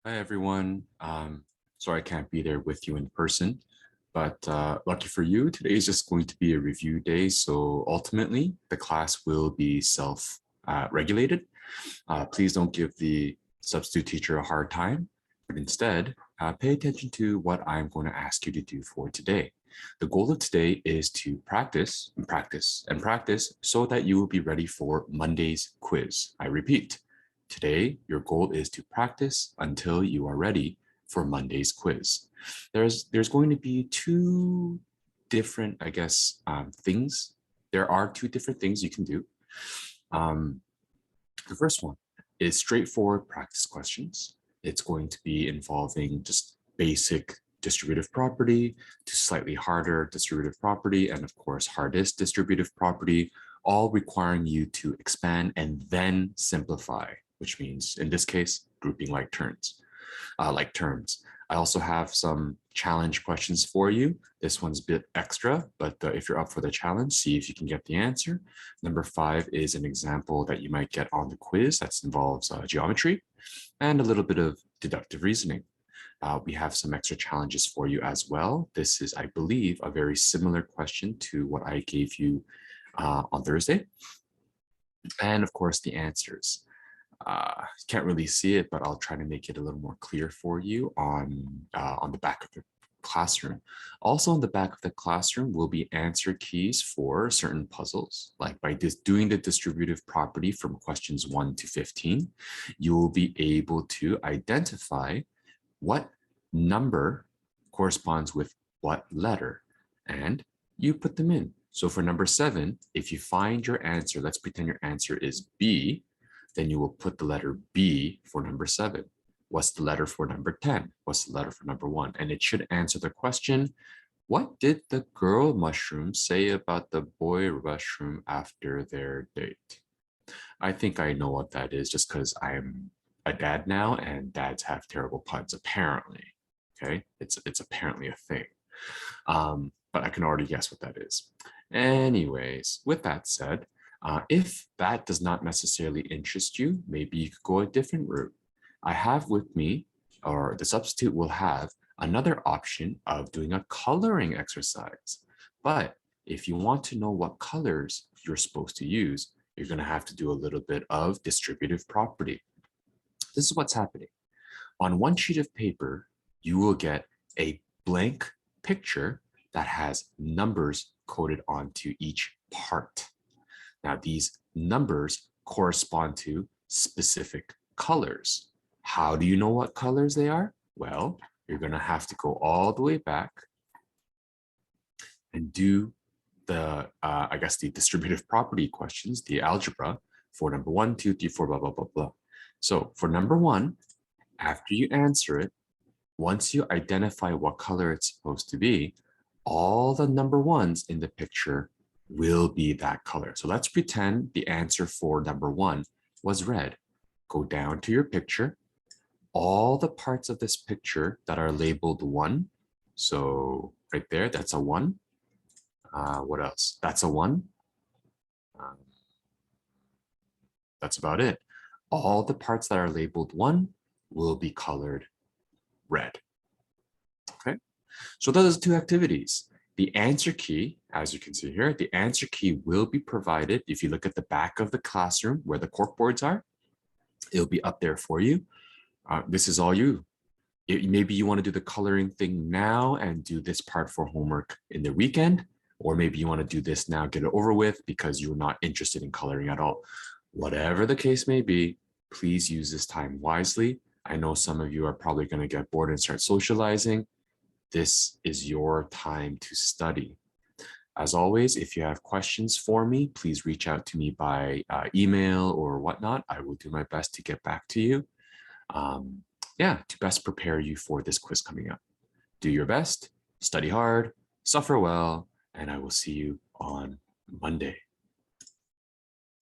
Hi, everyone. Sorry I can't be there with you in person, but lucky for you, today is just going to be a review day. So ultimately, the class will be self-regulated. Please don't give the substitute teacher a hard time, but instead, pay attention to what I'm going to ask you to do for today. The goal of today is to practice and practice and practice so that you will be ready for Monday's quiz. I repeat, today, your goal is to practice until you are ready for Monday's quiz. There's going to be two different, things. There are two different things you can do. The first one is straightforward practice questions. It's going to be involving just basic distributive property to slightly harder distributive property, and of course, hardest distributive property, all requiring you to expand and then simplify, which means in this case, grouping like terms. I also have some challenge questions for you. This one's a bit extra, but if you're up for the challenge, see if you can get the answer. Number 5 is an example that you might get on the quiz that involves geometry and a little bit of deductive reasoning. We have some extra challenges for you as well. This is, I believe, a very similar question to what I gave you on Thursday. And of course, the answers. Can't really see it, but I'll try to make it a little more clear for you on the back of the classroom. Also on the back of the classroom will be answer keys for certain puzzles. Like by doing the distributive property from questions 1 to 15, you will be able to identify what number corresponds with what letter, and you put them in. So for number 7, if you find your answer, let's pretend your answer is B, then you will put the letter B for number 7. What's the letter for number 10? What's the letter for number 1? And it should answer the question, what did the girl mushroom say about the boy mushroom after their date? I think I know what that is just because I'm a dad now and dads have terrible puns, apparently. Okay, it's apparently a thing. But I can already guess what that is. Anyways, with that said, if that does not necessarily interest you, maybe you could go a different route. I have with me, or the substitute will have, another option of doing a coloring exercise. But if you want to know what colors you're supposed to use, you're going to have to do a little bit of distributive property. This is what's happening. On one sheet of paper, you will get a blank picture that has numbers coded onto each part. Now, these numbers correspond to specific colors. How do you know what colors they are? Well, you're going to have to go all the way back and do the, the distributive property questions, the algebra for number 1, 2, 3, 4, blah, blah, blah, blah. So for number 1, after you answer it, once you identify what color it's supposed to be, all the number 1s in the picture will be that color. So let's pretend the answer for number 1 was red. Go down to your picture. All the parts of this picture that are labeled 1. So right there, that's a 1. What else? That's a 1. That's about it. All the parts that are labeled 1 will be colored red. Okay, so those are 2 activities. The answer key, as you can see here, the answer key will be provided. If you look at the back of the classroom where the corkboards are, it'll be up there for you. This is all you. Maybe you want to do the coloring thing now and do this part for homework in the weekend, or maybe you want to do this now, get it over with because you're not interested in coloring at all. Whatever the case may be, please use this time wisely. I know some of you are probably going to get bored and start socializing. This is your time to study. As always, if you have questions for me, please reach out to me by email or whatnot. I will do my best to get back to you. To best prepare you for this quiz coming up. Do your best, study hard, suffer well, and I will see you on Monday.